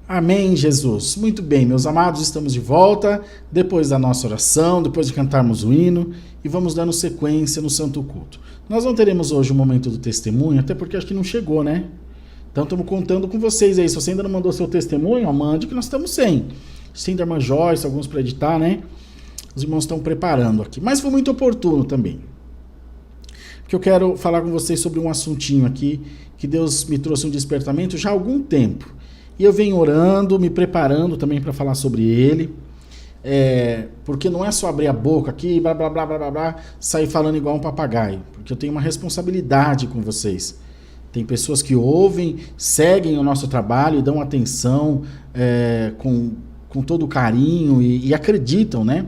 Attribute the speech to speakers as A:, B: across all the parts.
A: Amém, Jesus. Muito bem, meus amados, estamos de volta depois da nossa oração, depois de cantarmos o hino e vamos dando sequência no Santo Culto. Nós não teremos hoje o momento do testemunho, até porque acho que não chegou, né? Então estamos contando com vocês aí. Se você ainda não mandou seu testemunho, mande que nós estamos sem. Sem da irmã Joyce, alguns para editar, né? Os irmãos estão preparando aqui. Mas foi muito oportuno também. Porque eu quero falar com vocês sobre um assuntinho aqui que Deus me trouxe um despertamento já há algum tempo. E eu venho orando, me preparando também para falar sobre ele, porque não é só abrir a boca aqui, blá, blá, blá, blá, blá, blá, sair falando igual um papagaio, porque eu tenho uma responsabilidade com vocês. Tem pessoas que ouvem, seguem o nosso trabalho e dão atenção com todo o carinho e acreditam, né,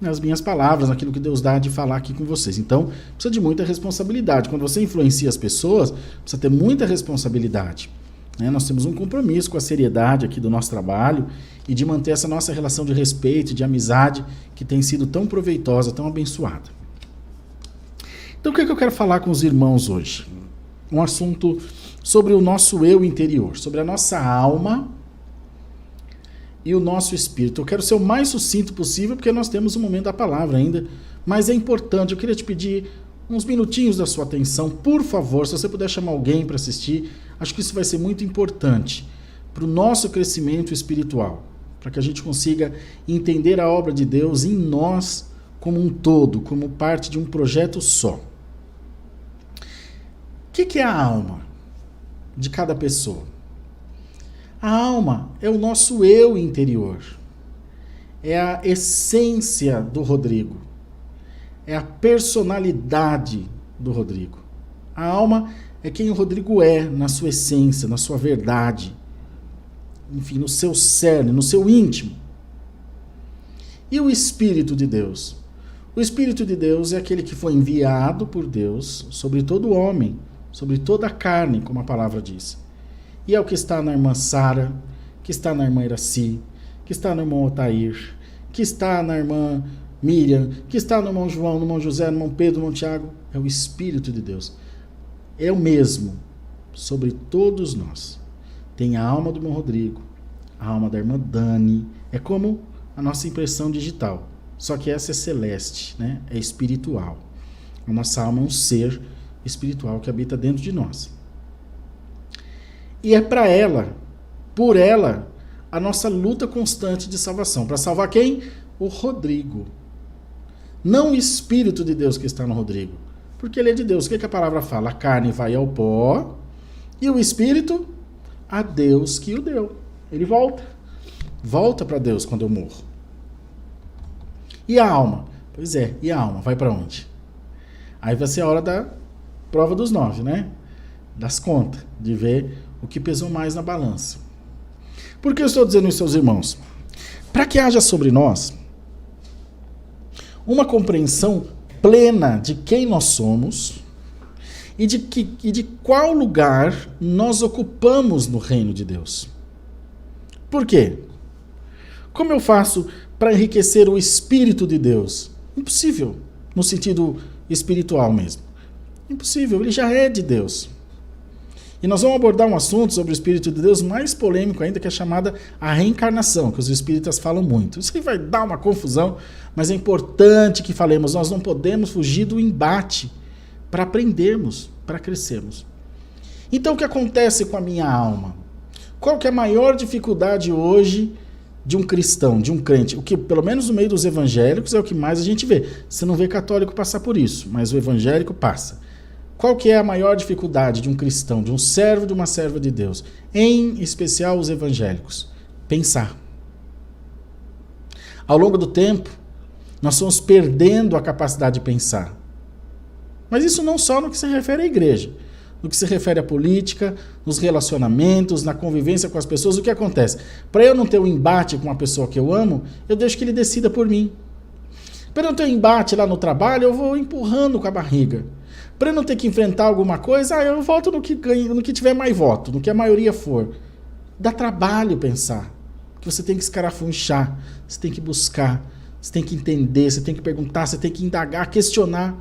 A: nas minhas palavras, naquilo que Deus dá de falar aqui com vocês. Então, precisa de muita responsabilidade. Quando você influencia as pessoas, precisa ter muita responsabilidade. Nós temos um compromisso com a seriedade aqui do nosso trabalho e de manter essa nossa relação de respeito, de amizade, que tem sido tão proveitosa, tão abençoada. Então, o que eu quero falar com os irmãos hoje? Um assunto sobre o nosso eu interior, sobre a nossa alma e o nosso espírito. Eu quero ser o mais sucinto possível, porque nós temos um momento da palavra ainda, mas é importante. Eu queria te pedir uns minutinhos da sua atenção, por favor, se você puder chamar alguém para assistir, acho que isso vai ser muito importante para o nosso crescimento espiritual, para que a gente consiga entender a obra de Deus em nós como um todo, como parte de um projeto só. O que é a alma de cada pessoa? A alma é o nosso eu interior, é a essência do Rodrigo. É a personalidade do Rodrigo. A alma é quem o Rodrigo é, na sua essência, na sua verdade. Enfim, no seu cerne, no seu íntimo. E o Espírito de Deus? O Espírito de Deus é aquele que foi enviado por Deus sobre todo homem, sobre toda a carne, como a palavra diz. E é o que está na irmã Sara, que está na irmã Iraci, que está no irmão Otair, que está na irmã Miriam, que está no irmão João, no irmão José, no irmão Pedro, no irmão Tiago. É o Espírito de Deus. É o mesmo sobre todos nós. Tem a alma do irmão Rodrigo, a alma da irmã Dani. É como a nossa impressão digital. Só que essa é celeste, né? É espiritual. A nossa alma é um ser espiritual que habita dentro de nós. E é para ela, por ela, a nossa luta constante de salvação. Para salvar quem? O Rodrigo. Não o Espírito de Deus que está no Rodrigo. Porque ele é de Deus. O que a palavra fala? A carne vai ao pó e o Espírito a Deus que o deu. Ele volta. Volta para Deus quando eu morro. E a alma? Pois é, e a alma? Vai para onde? Aí vai ser a hora da prova dos 9, né? Das contas. De ver o que pesou mais na balança. Por que eu estou dizendo isso aos irmãos? Para que haja sobre nós uma compreensão plena de quem nós somos e de qual lugar nós ocupamos no reino de Deus. Por quê? Como eu faço para enriquecer o Espírito de Deus? Impossível, no sentido espiritual mesmo. Impossível, ele já é de Deus. E nós vamos abordar um assunto sobre o Espírito de Deus mais polêmico ainda, que é chamada a reencarnação, que os espíritas falam muito. Isso aí vai dar uma confusão, mas é importante que falemos. Nós não podemos fugir do embate para aprendermos, para crescermos. Então, o que acontece com a minha alma? Qual que é a maior dificuldade hoje de um cristão, de um crente? O que, pelo menos no meio dos evangélicos, é o que mais a gente vê. Você não vê católico passar por isso, mas o evangélico passa. Qual que é a maior dificuldade de um cristão, de um servo, de uma serva de Deus? Em especial os evangélicos. Pensar. Ao longo do tempo, nós fomos perdendo a capacidade de pensar. Mas isso não só no que se refere à igreja. No que se refere à política, nos relacionamentos, na convivência com as pessoas. O que acontece? Para eu não ter um embate com uma pessoa que eu amo, eu deixo que ele decida por mim. Para eu não ter um embate lá no trabalho, eu vou empurrando com a barriga. Para não ter que enfrentar alguma coisa, eu voto no que tiver mais voto, no que a maioria for. Dá trabalho pensar. Porque você tem que escarafunchar, você tem que buscar, você tem que entender, você tem que perguntar, você tem que indagar, questionar.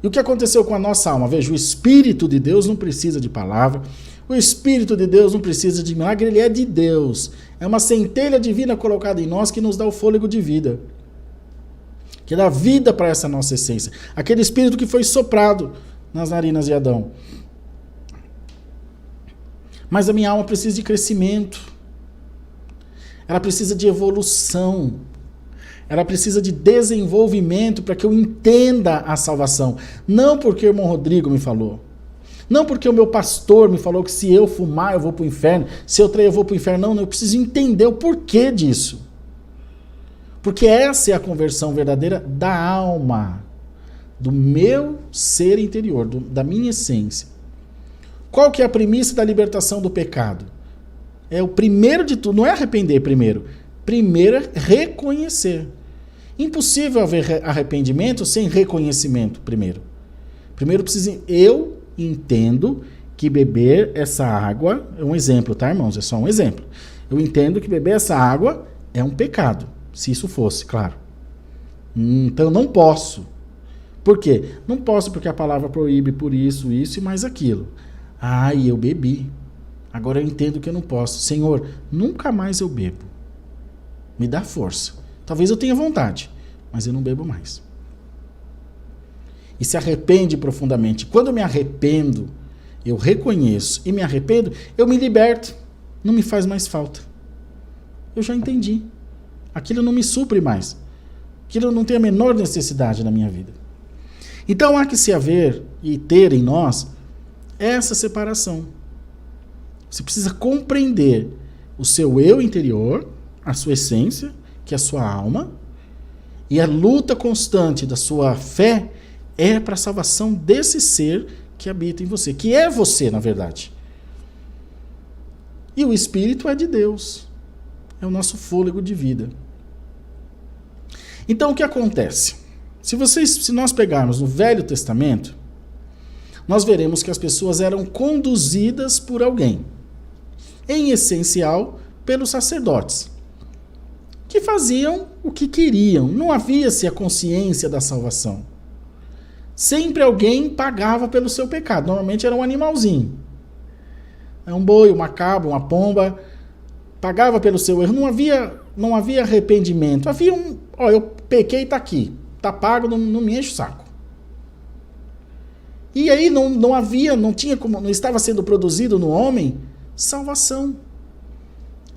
A: E o que aconteceu com a nossa alma? Veja, o Espírito de Deus não precisa de palavra, O Espírito de Deus não precisa de milagre, ele é de Deus. É uma centelha divina colocada em nós que nos dá o fôlego de vida. Que dá vida para essa nossa essência. Aquele Espírito que foi soprado nas narinas de Adão. Mas a minha alma precisa de crescimento. Ela precisa de evolução. Ela precisa de desenvolvimento para que eu entenda a salvação. Não porque o irmão Rodrigo me falou. Não porque o meu pastor me falou que se eu fumar eu vou para o inferno. Se eu trair eu vou para o inferno. Não, eu preciso entender o porquê disso. Porque essa é a conversão verdadeira da alma. Do meu ser interior, da minha essência. Qual que é a premissa da libertação do pecado? É o primeiro de tudo, não é arrepender primeiro. Primeiro é reconhecer. Impossível haver arrependimento sem reconhecimento primeiro. Primeiro eu entendo que beber essa água, é um exemplo, tá, irmãos? É só um exemplo. Eu entendo que beber essa água é um pecado, se isso fosse, claro. Então eu não posso. Por quê? Não posso porque a palavra proíbe por isso e mais aquilo. E eu bebi. Agora eu entendo que eu não posso. Senhor, nunca mais eu bebo. Me dá força. Talvez eu tenha vontade, mas eu não bebo mais. E se arrepende profundamente. Quando eu me arrependo, eu reconheço e me arrependo, eu me liberto. Não me faz mais falta. Eu já entendi. Aquilo não me supre mais. Aquilo não tem a menor necessidade na minha vida. Então há que se haver e ter em nós essa separação. Você precisa compreender o seu eu interior, a sua essência, que é a sua alma, e a luta constante da sua fé é para a salvação desse ser que habita em você, que é você, na verdade. E o Espírito é de Deus, é o nosso fôlego de vida. Então o que acontece? Se nós pegarmos no Velho Testamento, nós veremos que as pessoas eram conduzidas por alguém, em essencial pelos sacerdotes, que faziam o que queriam, não havia-se a consciência da salvação. Sempre alguém pagava pelo seu pecado, normalmente era um animalzinho, um boi, uma cabra, uma pomba, pagava pelo seu erro, não havia arrependimento, havia eu pequei, está aqui, está pago, não me enche o saco. E aí não tinha como, não estava sendo produzido no homem salvação.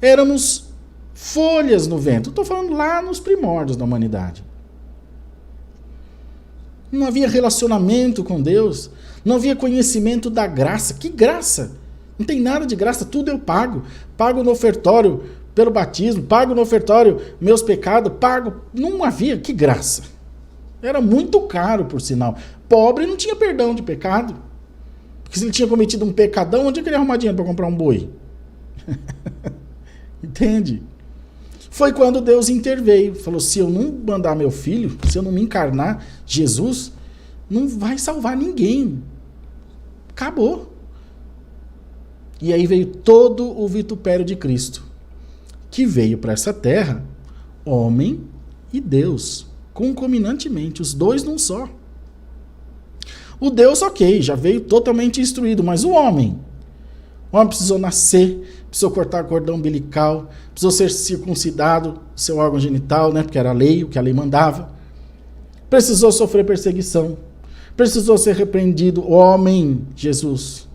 A: Éramos folhas no vento. Estou falando lá nos primórdios da humanidade. Não havia relacionamento com Deus. Não havia conhecimento da graça. Que graça? Não tem nada de graça, tudo eu pago. Pago no ofertório pelo batismo, pago no ofertório meus pecados, pago. Não havia, que graça. Era muito caro, por sinal. Pobre não tinha perdão de pecado. Porque se ele tinha cometido um pecadão, onde ele ia arrumar dinheiro para comprar um boi? Entende? Foi quando Deus interveio. Falou, se eu não mandar meu filho, se eu não me encarnar, Jesus não vai salvar ninguém. Acabou. E aí veio todo o vitupério de Cristo, que veio para essa terra, homem e Deus, concomitantemente, os dois num só. O Deus, ok, já veio totalmente instruído, mas o homem precisou nascer, precisou cortar o cordão umbilical, precisou ser circuncidado, seu órgão genital, né, porque era a lei, o que a lei mandava. Precisou sofrer perseguição, precisou ser repreendido. O homem, Jesus,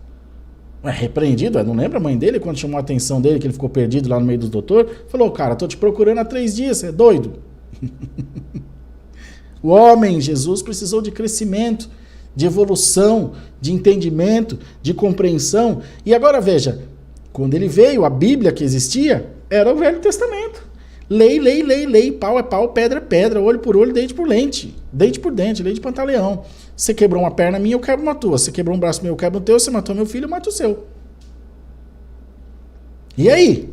A: repreendido? Não lembra a mãe dele, quando chamou a atenção dele, que ele ficou perdido lá no meio dos doutores? Falou, cara, tô te procurando há 3 dias, você é doido? O homem, Jesus, precisou de crescimento, de evolução, de entendimento, de compreensão. E agora veja, quando ele veio, a Bíblia que existia era o Velho Testamento. Lei, lei, lei, lei, pau é pau, pedra é pedra, olho por olho, dente por dente, lei de Pantaleão. Você quebrou uma perna minha, eu quebro uma tua. Você quebrou um braço meu, eu quebro o teu. Você matou meu filho, eu mato o seu. E aí?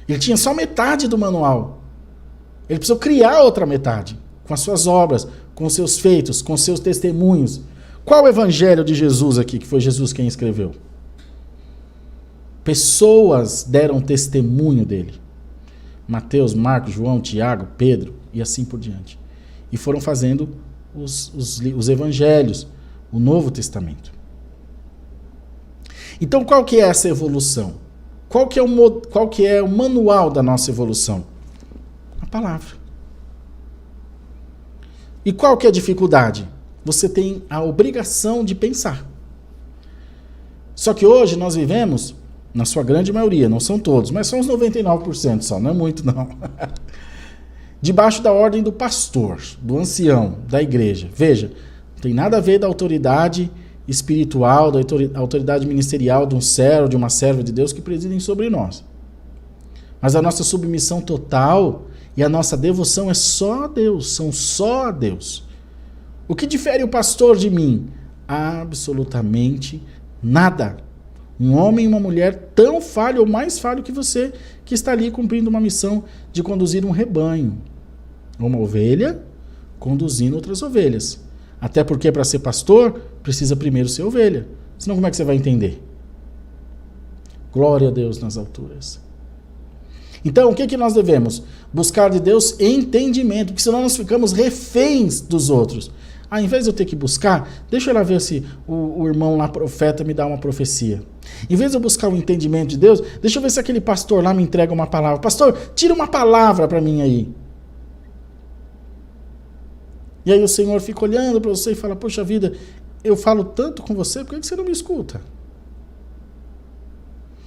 A: Ele tinha só metade do manual. Ele precisou criar outra metade, com as suas obras, com os seus feitos, com os seus testemunhos. Qual o evangelho de Jesus aqui, que foi Jesus quem escreveu? Pessoas deram testemunho dele. Mateus, Marcos, João, Tiago, Pedro e assim por diante. E foram fazendo os evangelhos, o Novo Testamento. Então, qual que é essa evolução? Qual que é o manual da nossa evolução? A palavra. E qual que é a dificuldade? Você tem a obrigação de pensar. Só que hoje nós vivemos, na sua grande maioria, não são todos, mas são uns 99% só, não é muito não. Debaixo da ordem do pastor, do ancião, da igreja. Veja, não tem nada a ver da autoridade espiritual, da autoridade ministerial de um servo, de uma serva de Deus que presidem sobre nós. Mas a nossa submissão total e a nossa devoção é só a Deus, são só a Deus. O que difere o pastor de mim? Absolutamente nada. Um homem e uma mulher tão falho ou mais falho que você, que está ali cumprindo uma missão de conduzir um rebanho. Uma ovelha conduzindo outras ovelhas. Até porque para ser pastor, precisa primeiro ser ovelha. Senão como é que você vai entender? Glória a Deus nas alturas. Então, o que nós devemos? Buscar de Deus entendimento, porque senão nós ficamos reféns dos outros. Ao invés de eu ter que buscar, deixa eu lá ver se o irmão lá, profeta, me dá uma profecia. Em vez de eu buscar o entendimento de Deus, deixa eu ver se aquele pastor lá me entrega uma palavra. Pastor, tira uma palavra para mim aí. E aí o Senhor fica olhando para você e fala, poxa vida, eu falo tanto com você, por que você não me escuta?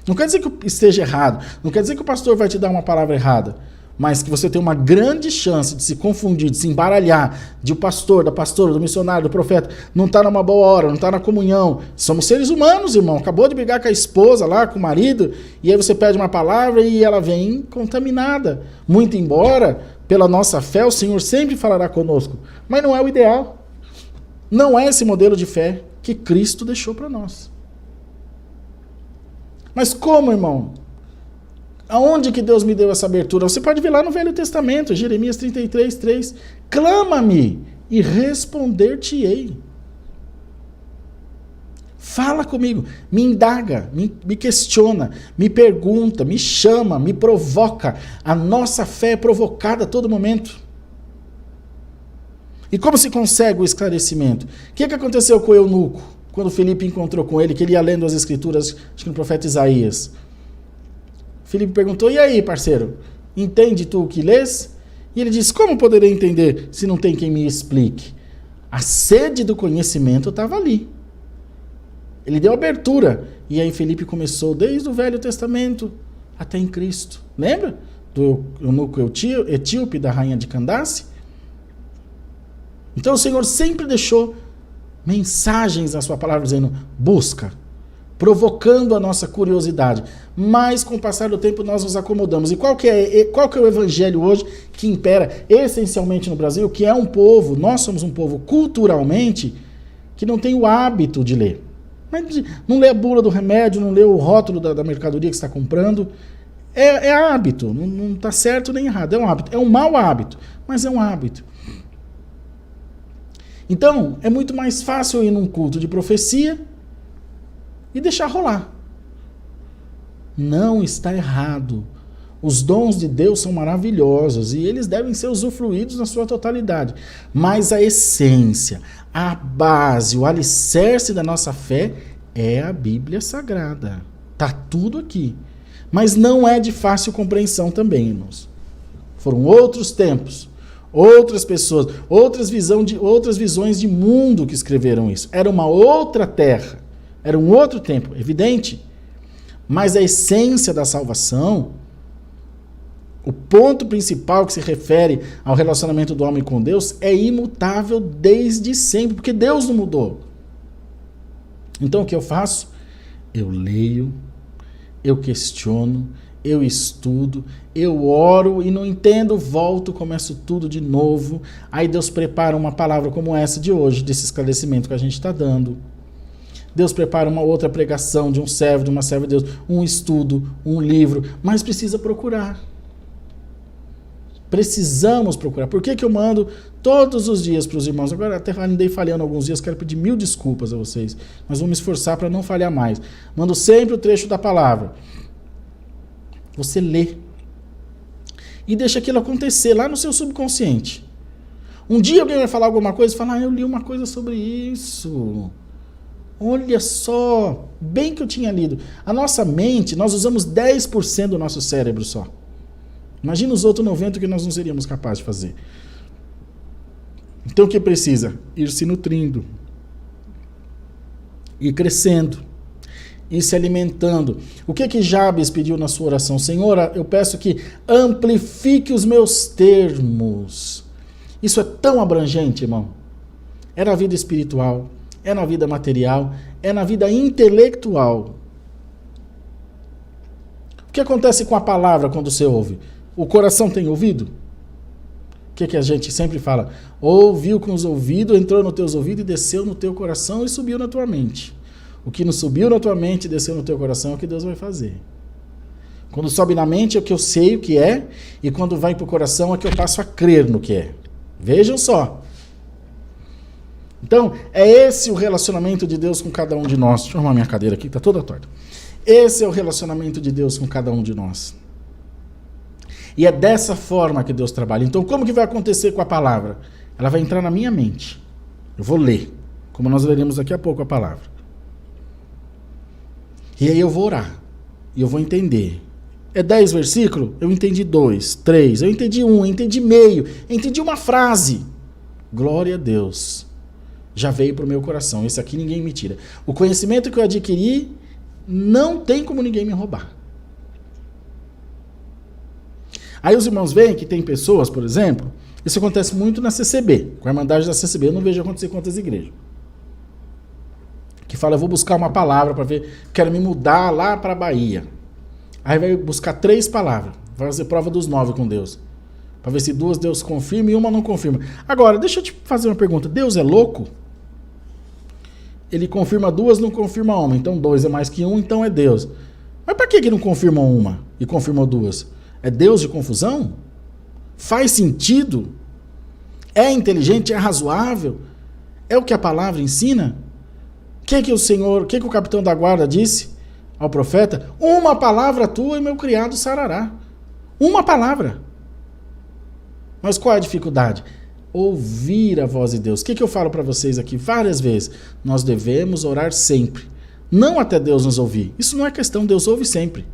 A: Não quer dizer que eu esteja errado, não quer dizer que o pastor vai te dar uma palavra errada, mas que você tem uma grande chance de se confundir, de se embaralhar, de o pastor, da pastora, do missionário, do profeta, não está numa boa hora, não está na comunhão. Somos seres humanos, irmão. Acabou de brigar com a esposa lá, com o marido, e aí você pede uma palavra e ela vem contaminada. Muito embora, pela nossa fé, o Senhor sempre falará conosco, mas não é o ideal. Não é esse modelo de fé que Cristo deixou para nós. Mas como, irmão? Aonde que Deus me deu essa abertura? Você pode ver lá no Velho Testamento, Jeremias 33, 3. Clama-me e responder-te-ei. Fala comigo, me indaga, me questiona, me pergunta, me chama, me provoca. A nossa fé é provocada a todo momento. E como se consegue o esclarecimento? O que aconteceu com o eunuco, quando Filipe encontrou com ele, que ele ia lendo as escrituras, acho que no profeta Isaías? Filipe perguntou, e aí, parceiro, entende tu o que lês? E ele disse, como poderei entender se não tem quem me explique? A sede do conhecimento estava ali. Ele deu abertura. E aí Filipe começou desde o Velho Testamento até em Cristo. Lembra do eunuco etíope, da rainha de Candace? Então o Senhor sempre deixou mensagens na sua palavra dizendo, busca, provocando a nossa curiosidade. Mas com o passar do tempo nós nos acomodamos. E qual que é o evangelho hoje que impera essencialmente no Brasil? Que é um povo, nós somos um povo culturalmente que não tem o hábito de ler. Não lê a bula do remédio, não lê o rótulo da mercadoria que está comprando. É hábito, não está certo nem errado, é um hábito. É um mau hábito, mas é um hábito. Então, é muito mais fácil ir num culto de profecia e deixar rolar. Não está errado. Os dons de Deus são maravilhosos e eles devem ser usufruídos na sua totalidade. Mas a essência, a base, o alicerce da nossa fé é a Bíblia Sagrada. Está tudo aqui. Mas não é de fácil compreensão também, irmãos. Foram outros tempos, outras pessoas, outras visões de mundo que escreveram isso. Era uma outra terra, era um outro tempo, evidente. Mas a essência da salvação, o ponto principal que se refere ao relacionamento do homem com Deus é imutável desde sempre, porque Deus não mudou. Então o que eu faço? Eu leio, eu questiono, eu estudo, eu oro e não entendo, volto, começo tudo de novo. Aí Deus prepara uma palavra como essa de hoje, desse esclarecimento que a gente está dando. Deus prepara uma outra pregação de um servo, de uma serva de Deus, um estudo, um livro, mas precisa procurar. Precisamos procurar. Por que eu mando todos os dias para os irmãos? Agora até andei falhando alguns dias, quero pedir 1000 desculpas a vocês, mas vou me esforçar para não falhar mais. Mando sempre o trecho da palavra. Você lê e deixa aquilo acontecer lá no seu subconsciente. Um dia alguém vai falar alguma coisa e fala, eu li uma coisa sobre isso. Olha só, bem que eu tinha lido. A nossa mente, nós usamos 10% do nosso cérebro só. Imagina os outros 90% que nós não seríamos capazes de fazer. Então o que precisa? Ir se nutrindo, ir crescendo, ir se alimentando. O que Jabes pediu na sua oração? Senhor, eu peço que amplifique os meus termos. Isso é tão abrangente, irmão. É na vida espiritual, é na vida material, é na vida intelectual. O que acontece com a palavra quando você ouve? O coração tem ouvido? O que a gente sempre fala? Ouviu com os ouvidos, entrou nos teus ouvidos e desceu no teu coração e subiu na tua mente. O que não subiu na tua mente e desceu no teu coração é o que Deus vai fazer. Quando sobe na mente é o que eu sei o que é, e quando vai para o coração é que eu passo a crer no que é. Vejam só. Então, é esse o relacionamento de Deus com cada um de nós. Deixa eu arrumar minha cadeira aqui, está toda torta. Esse é o relacionamento de Deus com cada um de nós. E é dessa forma que Deus trabalha. Então, como que vai acontecer com a palavra? Ela vai entrar na minha mente. Eu vou ler, como nós leremos daqui a pouco a palavra. E aí eu vou orar. E eu vou entender. É 10 versículos? Eu entendi 2, 3, eu entendi 1, eu entendi meio, eu entendi uma frase. Glória a Deus. Já veio para o meu coração. Esse aqui ninguém me tira. O conhecimento que eu adquiri, não tem como ninguém me roubar. Aí os irmãos veem que tem pessoas, por exemplo, isso acontece muito na CCB, com a Irmandade da CCB, eu não vejo acontecer com outras igrejas. Que fala, eu vou buscar uma palavra para ver, quero me mudar lá para a Bahia. Aí vai buscar 3 palavras, vai fazer prova dos 9 com Deus. Para ver se 2 Deus confirma e uma não confirma. Agora, deixa eu te fazer uma pergunta, Deus é louco? Ele confirma 2, não confirma uma, então 2 é mais que 1, então é Deus. Mas para que não confirma uma e confirmou 2? É Deus de confusão? Faz sentido? É inteligente? É razoável? É o que a palavra ensina? O que o Senhor, o que o capitão da guarda disse ao profeta? Uma palavra tua e meu criado sarará. Uma palavra. Mas qual é a dificuldade? Ouvir a voz de Deus. O que eu falo para vocês aqui várias vezes? Nós devemos orar sempre. Não até Deus nos ouvir. Isso não é questão, Deus ouve sempre.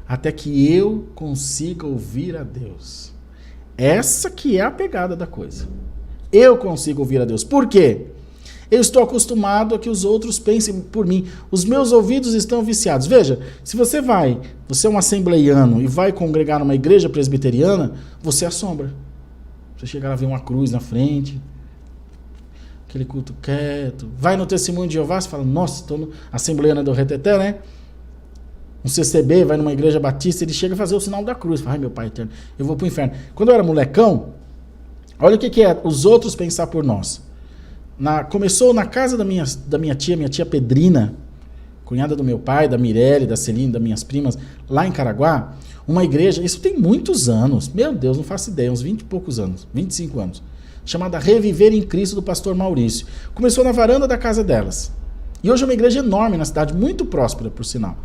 A: Até que eu consiga ouvir a Deus. Essa que é a pegada da coisa. Eu consigo ouvir a Deus. Por quê? Eu estou acostumado a que os outros pensem por mim. Os meus ouvidos estão viciados. Veja, se você é um assembleiano e vai congregar numa igreja presbiteriana, você assombra. Você chega lá e vê uma cruz na frente, aquele culto quieto. Vai no Testemunho de Jeová, você fala, nossa, estou no assembleiano do Reteté, né? Um CCB, vai numa igreja batista, ele chega a fazer o sinal da cruz. Fala, ai meu pai eterno, eu vou pro inferno. Quando eu era molecão, olha o que é os outros pensar por nós. Começou na casa da minha tia Pedrina, cunhada do meu pai, da Mirelle, da Celine, das minhas primas, lá em Caraguá, uma igreja, isso tem muitos anos, meu Deus, não faço ideia, uns 20 e poucos anos, 25 anos, chamada Reviver em Cristo, do pastor Maurício. Começou na varanda da casa delas. E hoje é uma igreja enorme na cidade, muito próspera, por sinal.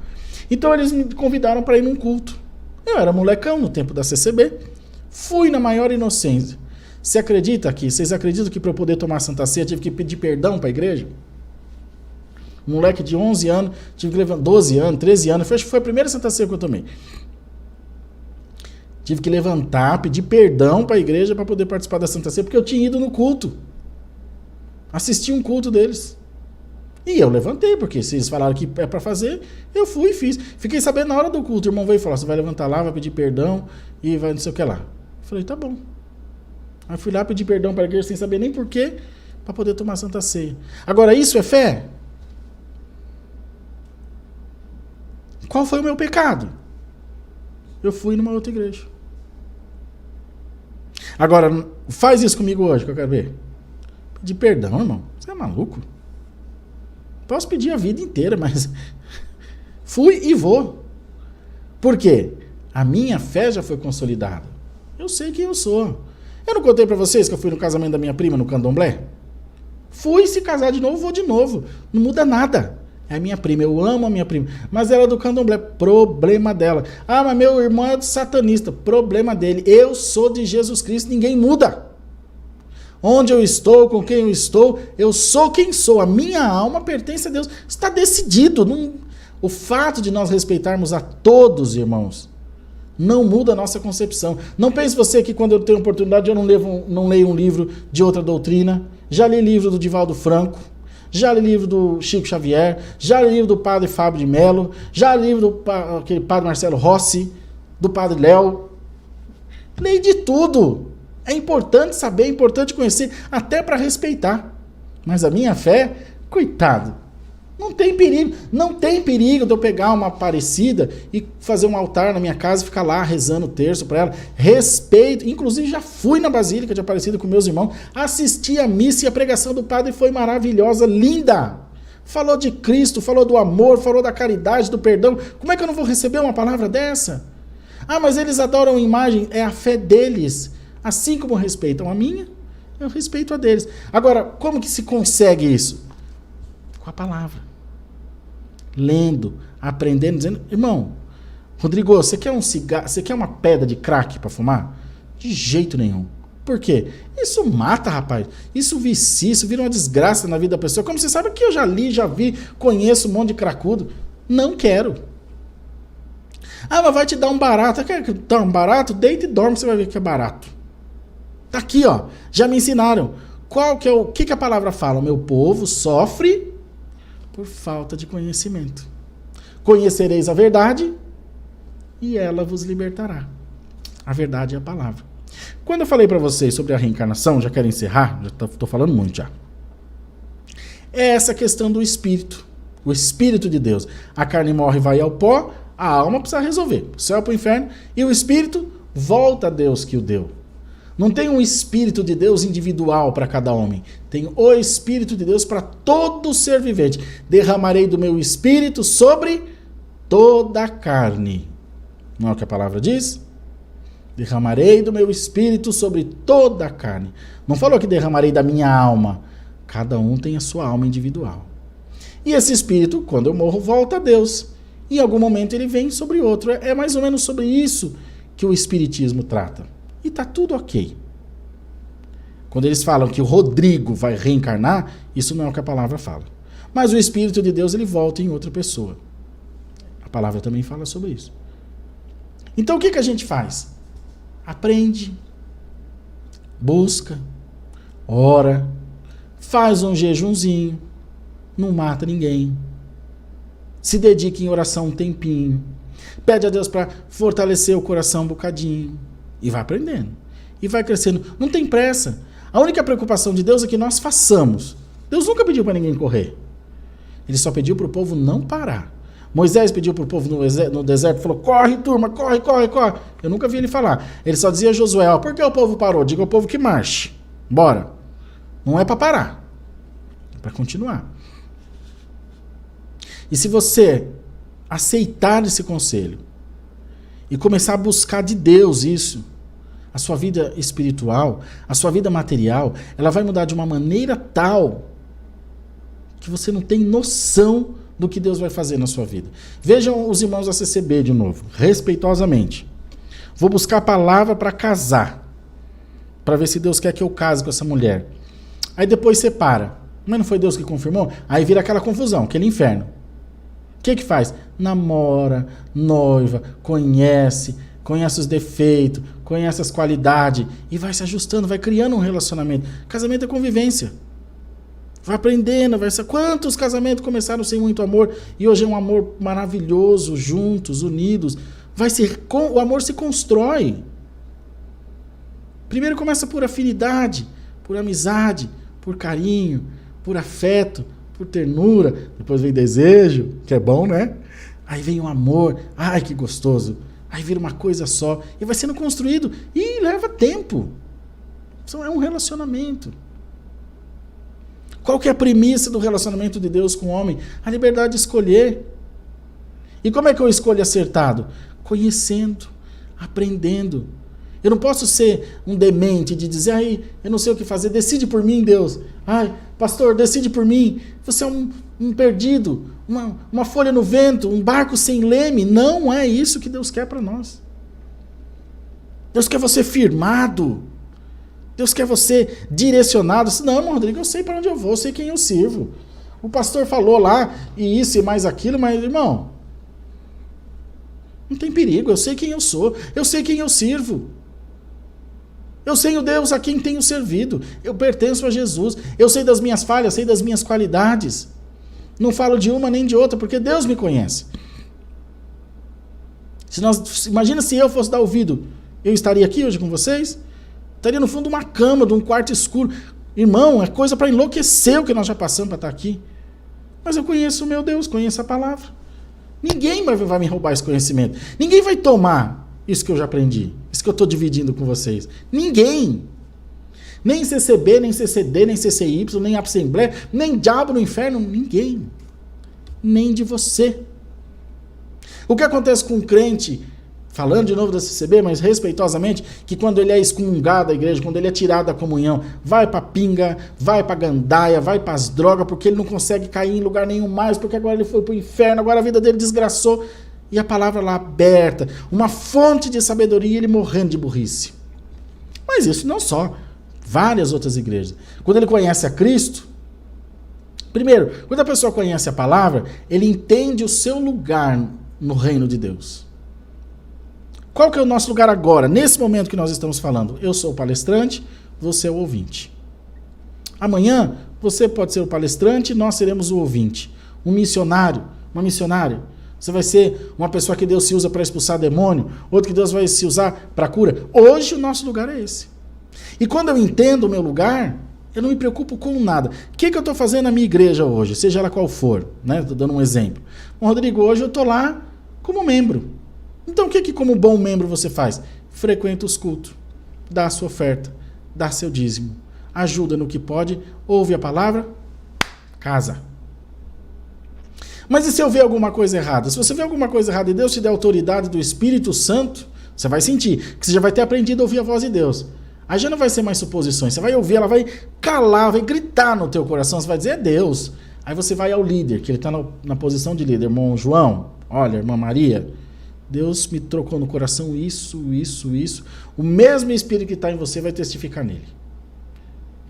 A: Então eles me convidaram para ir num culto. Eu era molecão no tempo da CCB. Fui na maior inocência. Vocês acreditam que para eu poder tomar Santa Ceia tive que pedir perdão para a igreja? Um moleque de 11 anos, tive que levantar 12 anos, 13 anos. Foi a primeira Santa Ceia que eu tomei. Tive que levantar, pedir perdão para a igreja para poder participar da Santa Ceia, porque eu tinha ido no culto. Assisti um culto deles. E eu levantei, porque se eles falaram que é para fazer, eu fui e fiz. Fiquei sabendo na hora do culto, o irmão veio e falou, você vai levantar lá, vai pedir perdão e vai não sei o que lá. Eu falei, tá bom. Aí fui lá pedir perdão para a igreja sem saber nem porquê, para poder tomar Santa Ceia. Agora, isso é fé? Qual foi o meu pecado? Eu fui numa outra igreja. Agora, faz isso comigo hoje, que eu quero ver. Pedir perdão, irmão. Você é maluco? Posso pedir a vida inteira, mas fui e vou. Por quê? A minha fé já foi consolidada. Eu sei quem eu sou. Eu não contei pra vocês que eu fui no casamento da minha prima no Candomblé? Fui, se casar de novo, vou de novo. Não muda nada. É a minha prima, eu amo a minha prima. Mas ela é do Candomblé, problema dela. Ah, mas meu irmão é satanista, problema dele. Eu sou de Jesus Cristo, ninguém muda. Onde eu estou, com quem eu sou quem sou. A minha alma pertence a Deus. Está decidido. O fato de nós respeitarmos a todos, irmãos, não muda a nossa concepção. Não pense você que quando eu tenho oportunidade eu não leio um livro de outra doutrina. Já li livro do Divaldo Franco, já li livro do Chico Xavier, já li livro do padre Fábio de Mello, já li livro do aquele padre Marcelo Rossi, do padre Léo. Leio de tudo. É importante saber, é importante conhecer, até para respeitar. Mas a minha fé, coitado, não tem perigo de eu pegar uma Aparecida e fazer um altar na minha casa e ficar lá rezando o terço para ela. Respeito, inclusive já fui na Basílica de Aparecida com meus irmãos, assisti a missa e a pregação do padre foi maravilhosa, linda. Falou de Cristo, falou do amor, falou da caridade, do perdão. Como é que eu não vou receber uma palavra dessa? Ah, mas eles adoram imagem, é a fé deles. Assim como respeitam a minha, eu respeito a deles. Agora, como que se consegue isso? Com a palavra. Lendo, aprendendo, dizendo, irmão, Rodrigo, você quer um cigarro, você quer uma pedra de crack para fumar? De jeito nenhum. Por quê? Isso mata, rapaz. Isso vicia, isso vira uma desgraça na vida da pessoa. Como você sabe que eu já li, já vi, conheço um monte de cracudo. Não quero. Ah, mas vai te dar um barato. Quer dar um barato? Deita e dorme, você vai ver que é barato. Tá aqui, ó. Já me ensinaram. O que a palavra fala? O meu povo sofre por falta de conhecimento. Conhecereis a verdade e ela vos libertará. A verdade é a palavra. Quando eu falei para vocês sobre a reencarnação, já quero encerrar, já estou falando muito já. É essa questão do espírito. O espírito de Deus. A carne morre e vai ao pó, a alma precisa resolver. O céu para o inferno e o espírito volta a Deus que o deu. Não tem um espírito de Deus individual para cada homem. Tem o espírito de Deus para todo ser vivente. Derramarei do meu espírito sobre toda a carne. Não é o que a palavra diz? Derramarei do meu espírito sobre toda a carne. Não falou que derramarei da minha alma. Cada um tem a sua alma individual. E esse espírito, quando eu morro, volta a Deus. Em algum momento ele vem sobre outro. É mais ou menos sobre isso que o espiritismo trata. E está tudo ok. Quando eles falam que o Rodrigo vai reencarnar, isso não é o que a palavra fala. Mas o Espírito de Deus, ele volta em outra pessoa. A palavra também fala sobre isso. Então o que a gente faz? Aprende, busca, ora, faz um jejunzinho, não mata ninguém, se dedica em oração um tempinho, pede a Deus para fortalecer o coração um bocadinho, e vai aprendendo. E vai crescendo. Não tem pressa. A única preocupação de Deus é que nós façamos. Deus nunca pediu para ninguém correr. Ele só pediu para o povo não parar. Moisés pediu para o povo no deserto, falou, corre turma, corre. Eu nunca vi ele falar. Ele só dizia a Josué, por que o povo parou? Diga ao povo que marche. Bora. Não é para parar. É para continuar. E se você aceitar esse conselho e começar a buscar de Deus isso, a sua vida espiritual, a sua vida material, ela vai mudar de uma maneira tal que você não tem noção do que Deus vai fazer na sua vida. Vejam os irmãos da CCB de novo, respeitosamente. Vou buscar a palavra para casar, para ver se Deus quer que eu case com essa mulher. Aí depois separa. Mas não foi Deus que confirmou? Aí vira aquela confusão, aquele inferno. O que faz? Namora, noiva, conhece os defeitos, conhece as qualidades e vai se ajustando, vai criando um relacionamento. Casamento é convivência. Vai aprendendo, Quantos casamentos começaram sem muito amor e hoje é um amor maravilhoso, juntos, unidos. O amor se constrói. Primeiro começa por afinidade, por amizade, por carinho, por afeto, por ternura. Depois vem desejo, que é bom, né? Aí vem o amor. Ai, que gostoso. Aí vira uma coisa só. E vai sendo construído. E leva tempo. Então é um relacionamento. Qual que é a premissa do relacionamento de Deus com o homem? A liberdade de escolher. E como é que eu escolho acertado? Conhecendo, aprendendo. Eu não posso ser um demente de dizer, ai, eu não sei o que fazer, decide por mim, Deus. Ai, pastor, decide por mim. Você é um perdido, uma folha no vento, um barco sem leme. Não é isso que Deus quer para nós. Deus quer você firmado. Deus quer você direcionado. Não, irmão Rodrigo, eu sei para onde eu vou, eu sei quem eu sirvo. O pastor falou lá, e isso e mais aquilo, mas, irmão, não tem perigo, eu sei quem eu sou, eu sei quem eu sirvo. Eu sei o Deus a quem tenho servido, eu pertenço a Jesus, eu sei das minhas falhas, sei das minhas qualidades. Não falo de uma nem de outra, porque Deus me conhece. Imagina se eu fosse dar ouvido, eu estaria aqui hoje com vocês? Estaria no fundo de uma cama, de um quarto escuro. Irmão, é coisa para enlouquecer o que nós já passamos para estar aqui. Mas eu conheço o meu Deus, conheço a palavra. Ninguém vai me roubar esse conhecimento. Ninguém vai tomar isso que eu já aprendi, isso que eu estou dividindo com vocês. Ninguém. Nem CCB, nem CCD, nem CCY, nem Assembleia, nem diabo no inferno, ninguém. Nem de você. O que acontece com um crente, falando de novo da CCB, mas respeitosamente, que quando ele é excomungado da igreja, quando ele é tirado da comunhão, vai pra pinga, vai pra gandaia, vai pras drogas, porque ele não consegue cair em lugar nenhum mais, porque agora ele foi pro inferno, agora a vida dele desgraçou, e a palavra lá aberta, uma fonte de sabedoria, ele morrendo de burrice. Mas isso não só, várias outras igrejas. Quando ele conhece a Cristo, primeiro, quando a pessoa conhece a palavra, ele entende o seu lugar no reino de Deus. Qual que é o nosso lugar agora, nesse momento que nós estamos falando? Eu sou o palestrante, você é o ouvinte. Amanhã, você pode ser o palestrante, nós seremos o ouvinte. Um missionário, uma missionária. Você vai ser uma pessoa que Deus se usa para expulsar demônio, outro que Deus vai se usar para cura. Hoje o nosso lugar é esse. E quando eu entendo o meu lugar, eu não me preocupo com nada. O que eu estou fazendo na minha igreja hoje, seja ela qual for, né? Estou dando um exemplo. Bom, Rodrigo, hoje eu estou lá como membro. Então o que como bom membro você faz? Frequenta os cultos, dá a sua oferta, dá seu dízimo, ajuda no que pode, ouve a palavra, casa. Mas e se eu ver alguma coisa errada? Se você ver alguma coisa errada e Deus te der autoridade do Espírito Santo, você vai sentir, que você já vai ter aprendido a ouvir a voz de Deus. Aí já não vai ser mais suposições, você vai ouvir, ela vai calar, vai gritar no teu coração, você vai dizer, é Deus. Aí você vai ao líder, que ele está na posição de líder, irmão João, olha, irmã Maria, Deus me trocou no coração isso. O mesmo Espírito que está em você vai testificar nele.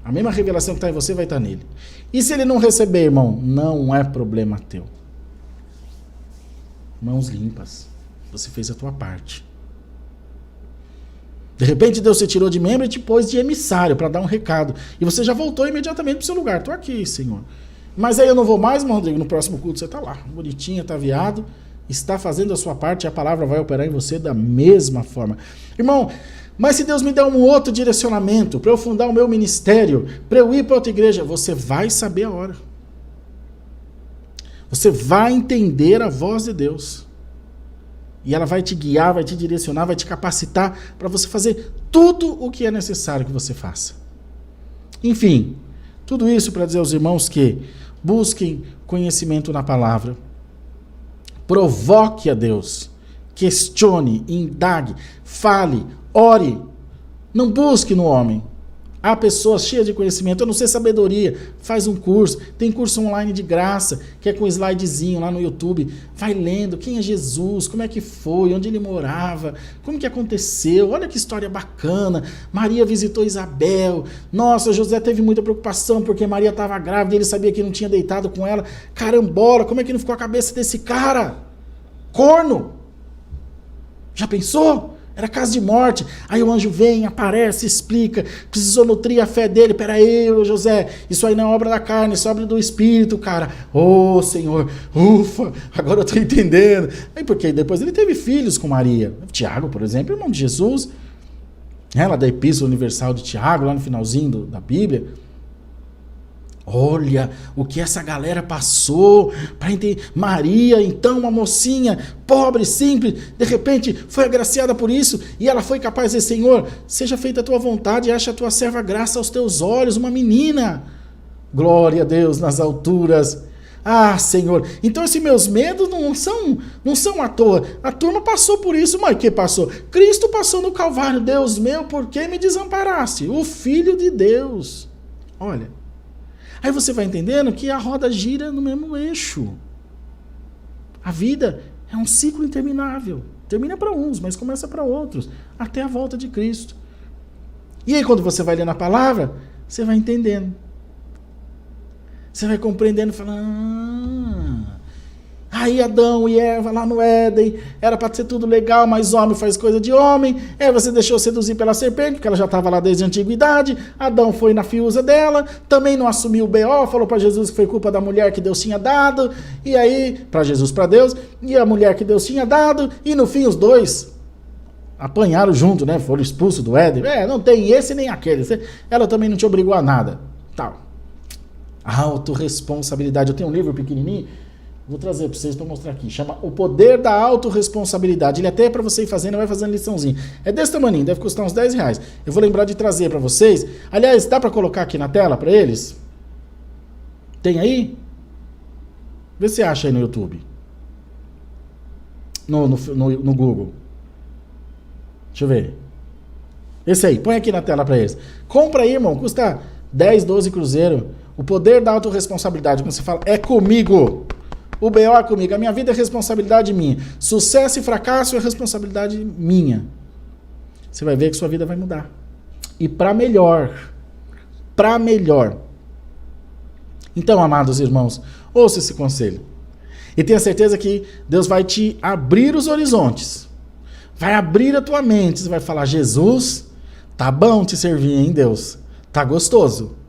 A: A mesma revelação que está em você vai estar nele. E se ele não receber, irmão, não é problema teu. Mãos limpas. Você fez a tua parte. De repente Deus te tirou de membro e te pôs de emissário para dar um recado. E você já voltou imediatamente para o seu lugar. Estou aqui, Senhor. Mas aí eu não vou mais, irmão Rodrigo. No próximo culto você está lá, bonitinho, ataviado. Está fazendo a sua parte e a palavra vai operar em você da mesma forma. Irmão, mas se Deus me der um outro direcionamento para eu fundar o meu ministério, para eu ir para outra igreja, você vai saber a hora. Você vai entender a voz de Deus. E ela vai te guiar, vai te direcionar, vai te capacitar para você fazer tudo o que é necessário que você faça. Enfim, tudo isso para dizer aos irmãos que busquem conhecimento na palavra. Provoque a Deus, questione, indague, fale, ore, não busque no homem. Há pessoas cheias de conhecimento, eu não sei sabedoria, faz um curso, tem curso online de graça, que é com slidezinho lá no YouTube, vai lendo, quem é Jesus, como é que foi, onde ele morava, como que aconteceu, olha que história bacana, Maria visitou Isabel, nossa, José teve muita preocupação porque Maria estava grávida e ele sabia que não tinha deitado com ela, carambola, como é que não ficou a cabeça desse cara? Corno! Já pensou? Era caso de morte. Aí o anjo vem, aparece, explica. Precisou nutrir a fé dele. Peraí, José, isso aí não é obra da carne, isso é obra do Espírito, cara. Oh, Senhor, ufa, agora eu estou entendendo. Aí porque depois ele teve filhos com Maria. Tiago, por exemplo, irmão de Jesus. Lá da Epístola Universal de Tiago, lá no finalzinho da Bíblia. Olha o que essa galera passou para entender. Maria, então, uma mocinha pobre, simples, de repente foi agraciada por isso e ela foi capaz de dizer, Senhor, seja feita a tua vontade e acha a tua serva graça aos teus olhos, uma menina. Glória a Deus nas alturas. Ah, Senhor, então esses meus medos não são à toa. A turma passou por isso, mas que passou? Cristo passou no Calvário. Deus meu, por que me desamparaste? O Filho de Deus. Olha. Aí você vai entendendo que a roda gira no mesmo eixo. A vida é um ciclo interminável. Termina para uns, mas começa para outros. Até a volta de Cristo. E aí quando você vai lendo a palavra, você vai entendendo. Você vai compreendendo, falando... Aí Adão e Eva lá no Éden, era para ser tudo legal, mas homem faz coisa de homem. Aí você deixou seduzir pela serpente, porque ela já estava lá desde a antiguidade. Adão foi na fiuza dela, também não assumiu o BO, falou para Jesus que foi culpa da mulher que Deus tinha dado. E aí, para Jesus, para Deus, e a mulher que Deus tinha dado. E no fim os dois apanharam junto, né? Foram expulsos do Éden. Não tem esse nem aquele. Ela também não te obrigou a nada. Tal. Autorresponsabilidade. Eu tenho um livro pequenininho. Vou trazer para vocês para mostrar aqui. Chama O Poder da Autorresponsabilidade. Ele até é para você ir fazendo, vai fazendo liçãozinha. É desse tamanho, deve custar uns R$10. Eu vou lembrar de trazer para vocês. Aliás, dá para colocar aqui na tela para eles? Tem aí? Vê se acha aí no YouTube. No Google. Deixa eu ver. Esse aí, põe aqui na tela para eles. Compra aí, irmão. Custa 10, 12 cruzeiro. O Poder da Autorresponsabilidade. Quando você fala, é comigo. O BO é comigo, a minha vida é responsabilidade minha. Sucesso e fracasso é responsabilidade minha. Você vai ver que sua vida vai mudar. E para melhor. Para melhor. Então, amados irmãos, ouça esse conselho. E tenha certeza que Deus vai te abrir os horizontes. Vai abrir a tua mente. Você vai falar, Jesus, tá bom te servir, hein, Deus? Tá gostoso.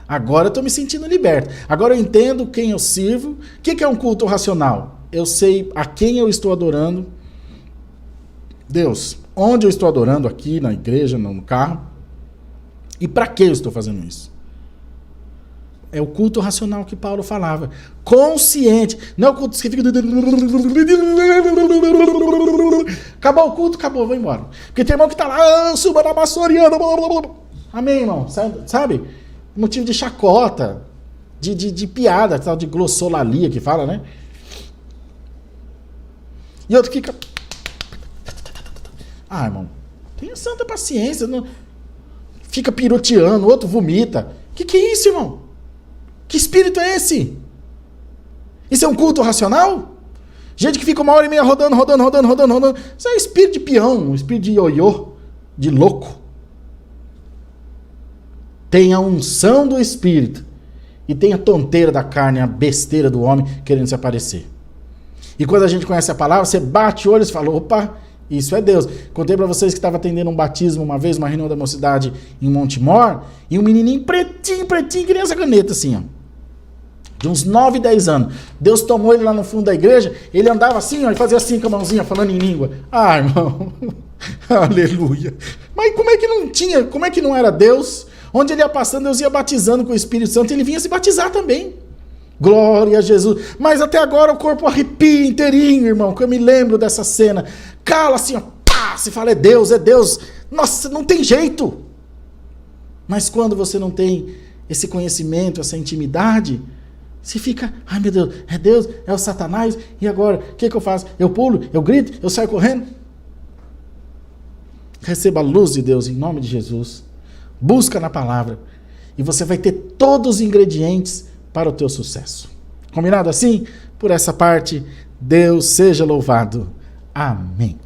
A: Agora eu estou me sentindo liberto. Agora eu entendo quem eu sirvo. O que é um culto racional? Eu sei a quem eu estou adorando. Deus, onde eu estou adorando, aqui na igreja, no carro. E para que eu estou fazendo isso? É o culto racional que Paulo falava. Consciente. Não é o culto que fica... Acabou o culto, acabou, vou embora. Porque tem irmão que está lá, suba na maçoriana. Amém, irmão? Sabe? Motivo de chacota, de piada, tal, de glossolalia que fala, né? E outro fica... irmão, tenha santa paciência. Não... Fica piroteando, o outro vomita. Que é isso, irmão? Que espírito é esse? Isso é um culto racional? Gente que fica 1h30 rodando. Isso é espírito de peão, um espírito de ioiô, de louco. Tem a unção do Espírito e tem a tonteira da carne, a besteira do homem querendo se aparecer. E quando a gente conhece a palavra, você bate o olho e fala, opa, isso é Deus. Contei para vocês que estava atendendo um batismo uma vez, uma reunião da mocidade em Montemor, e um menininho pretinho, criança caneta assim, ó, de uns 9, 10 anos. Deus tomou ele lá no fundo da igreja, ele andava assim, ó, e fazia assim com a mãozinha, falando em língua. Irmão, aleluia. Mas como é que não tinha, como é que não era Deus? Onde ele ia passando, Deus ia batizando com o Espírito Santo, ele vinha se batizar também. Glória a Jesus. Mas até agora o corpo arrepia inteirinho, irmão, que eu me lembro dessa cena. Cala assim, ó, pá, se fala, é Deus. Nossa, não tem jeito. Mas quando você não tem esse conhecimento, essa intimidade, você fica, ai meu Deus, é o Satanás, e agora, o que eu faço? Eu pulo, eu grito, eu saio correndo? Receba a luz de Deus em nome de Jesus. Busca na palavra e você vai ter todos os ingredientes para o teu sucesso. Combinado assim? Por essa parte, Deus seja louvado. Amém.